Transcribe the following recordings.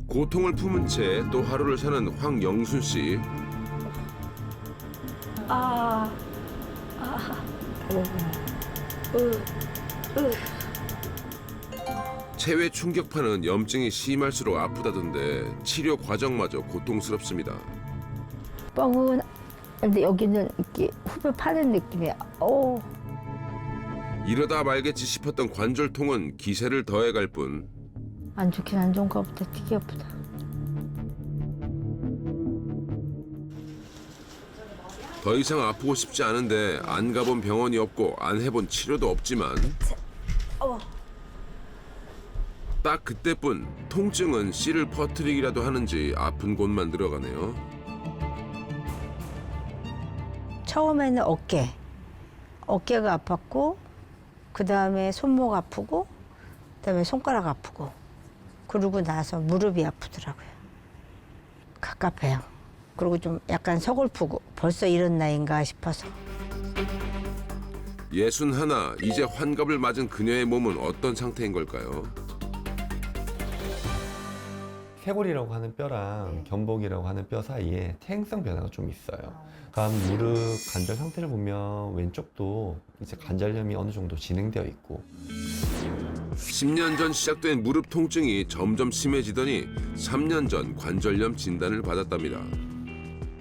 고통을 품은 채 또 하루를 사는 황영순 씨. 체외 충격파는 염증이 심할수록 아프다던데 치료 과정마저 고통스럽습니다. 뻥은 근데 여기는 이렇게 후벼 파는 느낌이야. 이러다 말겠지 싶었던 관절통은 기세를 더해갈 뿐 안 좋긴 안 좋은가 보다. 되게 아프다. 더 이상 아프고 싶지 않은데 안 가본 병원이 없고 안 해본 치료도 없지만 딱 그때뿐 통증은 씨를 퍼뜨리기라도 하는지 아픈 곳만 늘어가네요. 처음에는 어깨가 아팠고, 그 다음에 손목 아프고, 그 다음에 손가락 아프고, 그러고 나서 무릎이 아프더라고요. 갑갑해요. 그리고 좀 약간 서글프고 벌써 이런 나이인가 싶어서. 61, 이제 환갑을 맞은 그녀의 몸은 어떤 상태인 걸까요? 쇄골이라고 하는 뼈랑 견복이라고 하는 뼈 사이에 퇴행성 변화가 좀 있어요. 다음 무릎 관절 상태를 보면 왼쪽도 이제 관절염이 어느 정도 진행되어 있고 10년 전 시작된 무릎 통증이 점점 심해지더니 3년 전 관절염 진단을 받았답니다.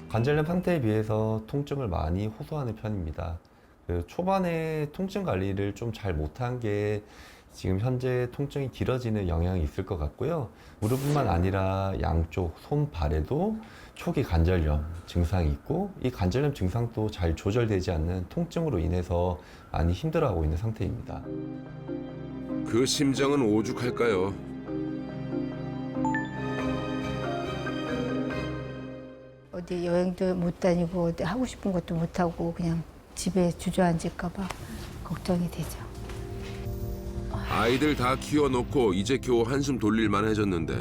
관절염 상태에 비해서 통증을 많이 호소하는 편입니다. 그 초반에 통증 관리를 좀 잘 못한 게 지금 현재 통증이 길어지는 영향이 있을 것 같고요. 무릎뿐만 아니라 양쪽 손, 발에도 초기 관절염 증상이 있고 이 관절염 증상도 잘 조절되지 않는 통증으로 인해서 많이 힘들어하고 있는 상태입니다. 그 심정은 오죽할까요? 어디 여행도 못 다니고 어디 하고 싶은 것도 못 하고 그냥 집에 주저앉을까 봐 걱정이 되죠. 아이들 다 키워놓고 이제 겨우 한숨 돌릴만 해졌는데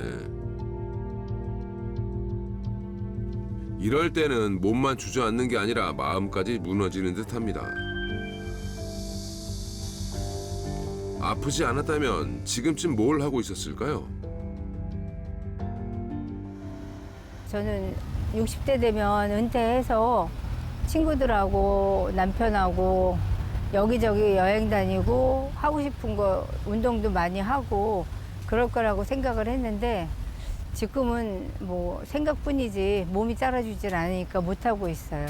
이럴 때는 몸만 주저앉는 게 아니라 마음까지 무너지는 듯합니다. 아프지 않았다면 지금쯤 뭘 하고 있었을까요? 저는 60대 되면 은퇴해서 친구들하고 남편하고 여기저기 여행 다니고 하고 싶은 거 운동도 많이 하고 그럴 거라고 생각을 했는데 지금은 뭐 생각뿐이지 몸이 따라주질 않으니까 못하고 있어요.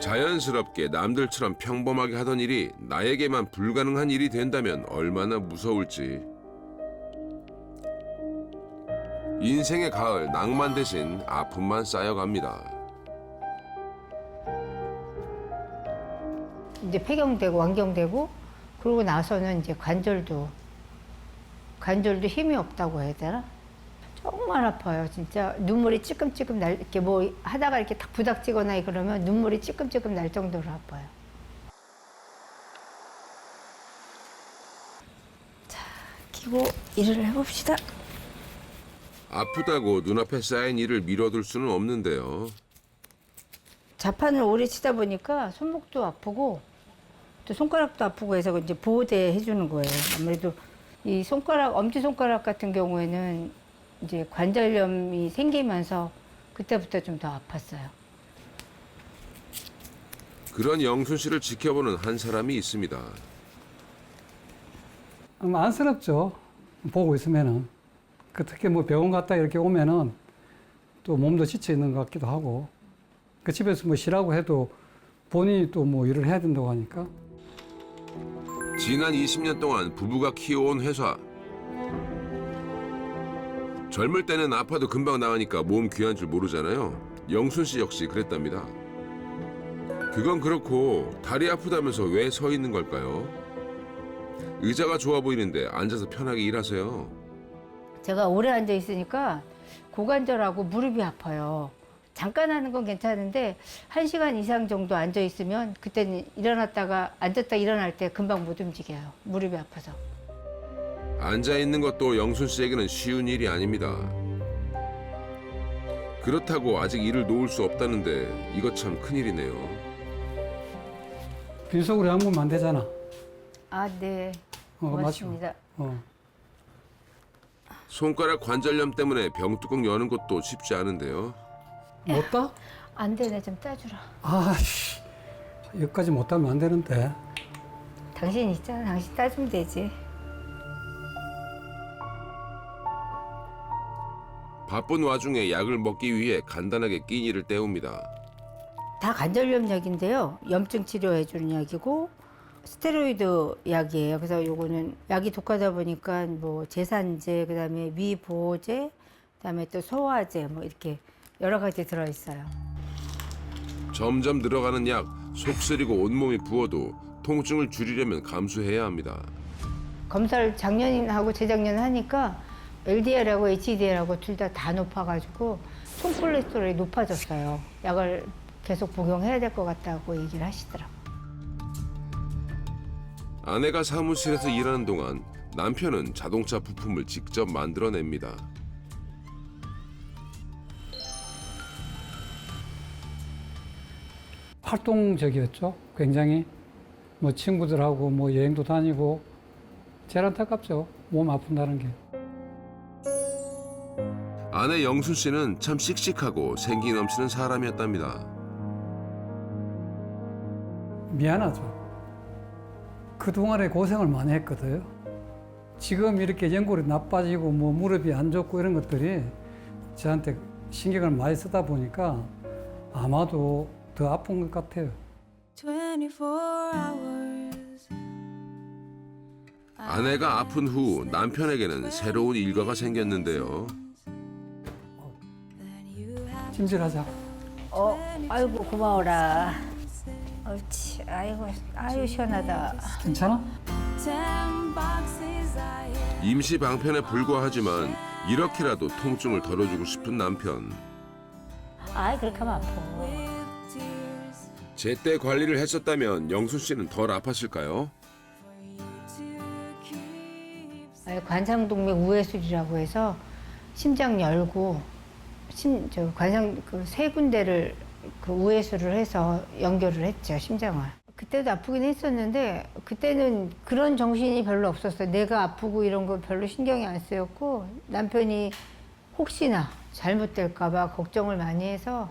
자연스럽게 남들처럼 평범하게 하던 일이 나에게만 불가능한 일이 된다면 얼마나 무서울지. 인생의 가을 낭만 대신 아픔만 쌓여갑니다. 이제 폐경되고 완경되고 그러고 나서는 이제 관절도 힘이 없다고 해야 되나? 정말 아파요. 진짜 눈물이 찔끔찔끔 날 이렇게 뭐 하다가 이렇게 딱 부닥치거나 그러면 눈물이 찔끔찔끔 날 정도로 아파요. 자, 끼고 일을 해봅시다. 아프다고 눈앞에 쌓인 일을 미뤄둘 수는 없는데요. 자판을 오래 치다 보니까 손목도 아프고 또 손가락도 아프고 해서 이제 보호대 해주는 거예요. 아무래도 이 손가락, 엄지손가락 같은 경우에는 이제 관절염이 생기면서 그때부터 좀 더 아팠어요. 그런 영순 씨를 지켜보는 한 사람이 있습니다. 안쓰럽죠. 보고 있으면은. 특히 뭐 병원 갔다 이렇게 오면은 또 몸도 지쳐 있는 것 같기도 하고 그 집에서 뭐 쉬라고 해도 본인이 또 뭐 일을 해야 된다고 하니까. 지난 20년 동안 부부가 키워온 회사. 젊을 때는 아파도 금방 나으니까 몸 귀한 줄 모르잖아요. 영순 씨 역시 그랬답니다. 그건 그렇고 다리 아프다면서 왜 서 있는 걸까요? 의자가 좋아 보이는데 앉아서 편하게 일하세요. 제가 오래 앉아 있으니까 고관절하고 무릎이 아파요. 잠깐 하는 건 괜찮은데 1시간 이상 정도 앉아 있으면 그때는 일어났다가 앉았다 일어날 때 금방 못 움직여요. 무릎이 아파서. 앉아 있는 것도 영순 씨에게는 쉬운 일이 아닙니다. 그렇다고 아직 일을 놓을 수 없다는데 이것 참 큰일이네요. 빈속으로 양보면 안 되잖아. 아, 네. 맞죠. 고맙습니다. 손가락 관절염 때문에 병뚜껑 여는 것도 쉽지 않은데요. 못 따? 안 되네, 좀 따주라. 아씨, 여기까지 못 따면 안 되는데. 당신 있잖아, 당신 따주면 되지. 바쁜 와중에 약을 먹기 위해 간단하게 끼니를 때웁니다. 다 관절염 약인데요. 염증 치료해주는 약이고 스테로이드 약이에요. 그래서 요거는 약이 독하다 보니까 뭐 제산제, 그다음에 위보제, 그다음에 또 소화제 뭐 이렇게 여러 가지 들어있어요. 점점 늘어가는 약, 속 쓰리고 온몸이 부어도 통증을 줄이려면 감수해야 합니다. 검사를 작년하고 재작년 하니까 LDL하고 HDL하고 둘 다 높아가지고 총 콜레스테롤이 높아졌어요. 약을 계속 복용해야 될 것 같다고 얘기를 하시더라고요. 아내가 사무실에서 일하는 동안 남편은 자동차 부품을 직접 만들어냅니다. 활동적이었죠. 굉장히 뭐 친구들하고 뭐 여행도 다니고 제일 안타깝죠. 몸 아픈다는 게. 아내 영순 씨는 참 씩씩하고 생기 넘치는 사람이었답니다. 미안하죠. 그동안에 고생을 많이 했거든요. 지금 이렇게 연골이 나빠지고 뭐 무릎이 안 좋고 이런 것들이 저한테 신경을 많이 쓰다 보니까 아마도 더 아픈 것 같아요. 24 hours. 아내가 아픈 후 남편에게는 새로운 일과가 생겼는데요. 찜질하자. 아이고 고마워라. 옳지. 아이고, 아유 시원하다. 괜찮아? 10 boxes I had. 임시 방편에 불과하지만 이렇게라도 통증을 덜어주고 싶은 남편. 아이 그렇게 하면 아파. With tears 제때 관리를 했었다면 영순 씨는 덜 아팠을까요? for you to keep. 아니, 관상동맥 우회술이라고 해서 심장 열고 관상 그 세 군데를 그 우회수를 해서 연결을 했죠, 심장을. 그때도 아프긴 했었는데 그때는 그런 정신이 별로 없었어요. 내가 아프고 이런 거 별로 신경이 안 쓰였고 남편이 혹시나 잘못될까 봐 걱정을 많이 해서.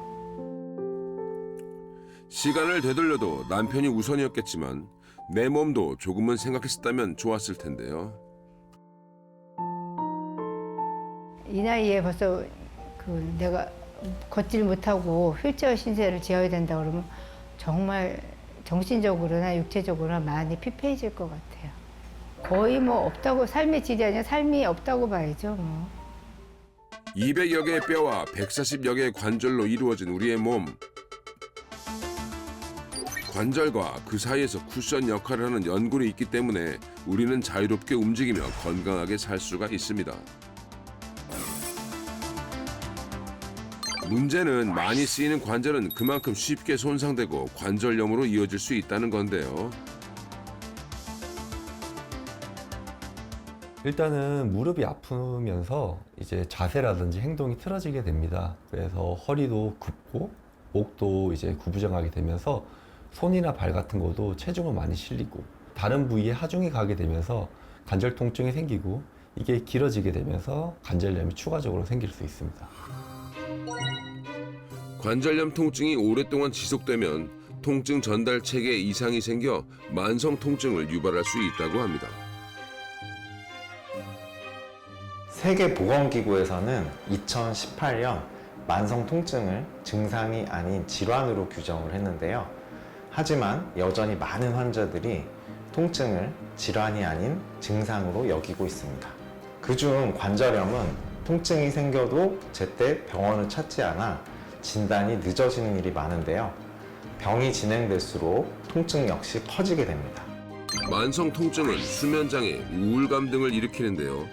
시간을 되돌려도 남편이 우선이었겠지만 내 몸도 조금은 생각했었다면 좋았을 텐데요. 이 나이에 벌써 그 내가 걷질 못하고 휠체어 신세를 지어야 된다 그러면 정말 정신적으로나 육체적으로나 많이 피폐해질 것 같아요. 거의 뭐 없다고, 삶의 질이 아니라 삶이 없다고 봐야죠, 뭐. 200여 개의 뼈와 140여 개의 관절로 이루어진 우리의 몸. 관절과 그 사이에서 쿠션 역할을 하는 연골이 있기 때문에 우리는 자유롭게 움직이며 건강하게 살 수가 있습니다. 문제는 많이 쓰이는 관절은 그만큼 쉽게 손상되고 관절염으로 이어질 수 있다는 건데요. 일단은 무릎이 아프면서 이제 자세라든지 행동이 틀어지게 됩니다. 그래서 허리도 굽고 목도 이제 구부정하게 되면서 손이나 발 같은 것도 체중을 많이 실리고 다른 부위에 하중이 가게 되면서 관절 통증이 생기고 이게 길어지게 되면서 관절염이 추가적으로 생길 수 있습니다. 관절염 통증이 오랫동안 지속되면 통증 전달 체계에 이상이 생겨 만성 통증을 유발할 수 있다고 합니다. 세계보건기구에서는 2018년 만성 통증을 증상이 아닌 질환으로 규정을 했는데요. 하지만 여전히 많은 환자들이 통증을 질환이 아닌 증상으로 여기고 있습니다. 그중 관절염은 통증이 생겨도 제때 병원을 찾지 않아 진단이 늦어지는 일이 많은데요. 병이 진행될수록 통증 역시 커지게 됩니다. 만성 통증은 수면 장애, 우울감 등을 일으키는데요.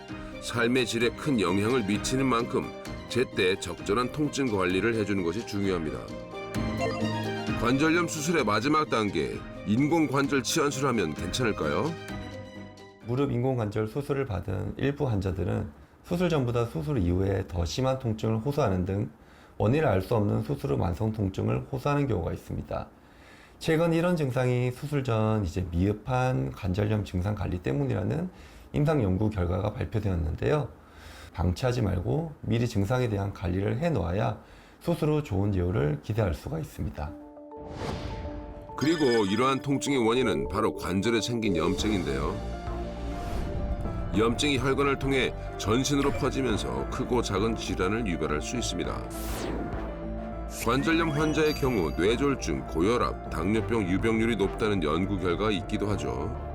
삶의 질에 큰 영향을 미치는 만큼 제때 적절한 통증 관리를 해주는 것이 중요합니다. 관절염 수술의 마지막 단계, 인공관절 치환술을 하면 괜찮을까요? 무릎 인공관절 수술을 받은 일부 환자들은 수술 전보다 수술 이후에 더 심한 통증을 호소하는 등 원인을 알 수 없는 수술 후 만성 통증을 호소하는 경우가 있습니다. 최근 이런 증상이 수술 전 이제 미흡한 관절염 증상 관리 때문이라는 임상 연구 결과가 발표되었는데요. 방치하지 말고 미리 증상에 대한 관리를 해놓아야 스스로 좋은 예후를 기대할 수가 있습니다. 그리고 이러한 통증의 원인은 바로 관절에 생긴 염증인데요. 염증이 혈관을 통해 전신으로 퍼지면서 크고 작은 질환을 유발할 수 있습니다. 관절염 환자의 경우 뇌졸중, 고혈압, 당뇨병 유병률이 높다는 연구 결과가 있기도 하죠.